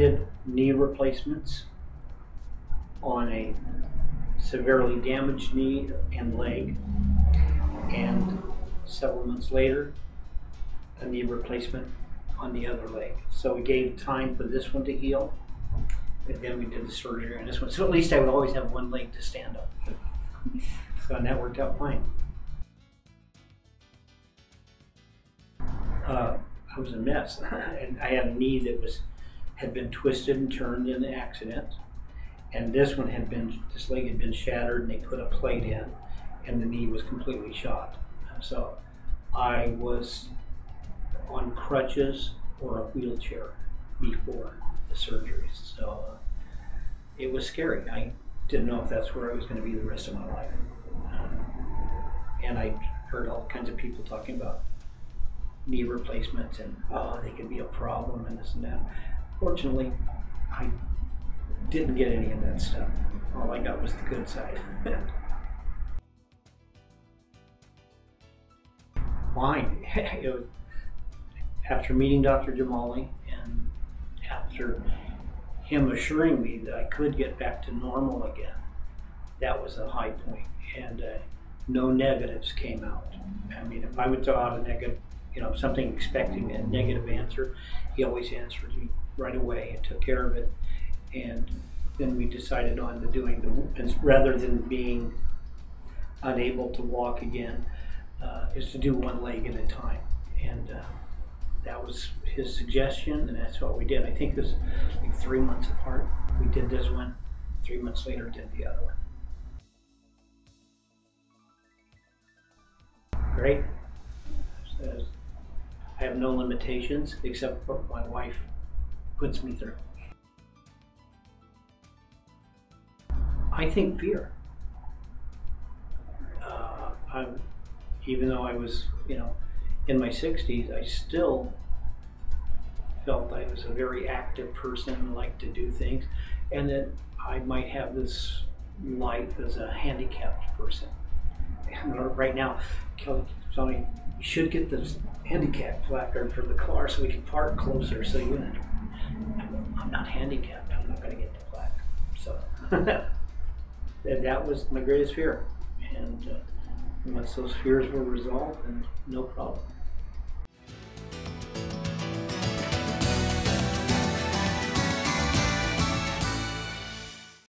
did knee replacements on a severely damaged knee and leg, and several months later, a knee replacement on the other leg. So we gave time for this one to heal, and then we did the surgery on this one. So at least I would always have one leg to stand up. So and that worked out fine. I was a mess. And I had a knee that had been twisted and turned in the accident, and this leg had been shattered, and they put a plate in, and the knee was completely shot. So I was on crutches or a wheelchair before the surgery. So it was scary. I didn't know if that's where I was going to be the rest of my life. And I heard all kinds of people talking about knee replacements and they could be a problem and this and that. Fortunately, I didn't get any of that stuff. All I got was the good side. Fine. After meeting Dr. Jamali and after him assuring me that I could get back to normal again, that was a high point. And no negatives came out. I mean, if I would throw out a negative, something expecting a negative answer, he always answered me right away and took care of it. And then we decided on doing rather than being unable to walk again, is to do one leg at a time. And that was his suggestion, and that's what we did. I think this like 3 months apart. We did this one, 3 months later did the other one. Great. I have no limitations except what my wife puts me through. I think fear. Even though I was, in my 60s, I still felt I was a very active person and liked to do things, and that I might have this life as a handicapped person. Right now, Kelly told me, you should get this handicap placard for the car so we can park closer. So I'm not handicapped. I'm not going to get the plaque. So that was my greatest fear. And once those fears were resolved, then no problem.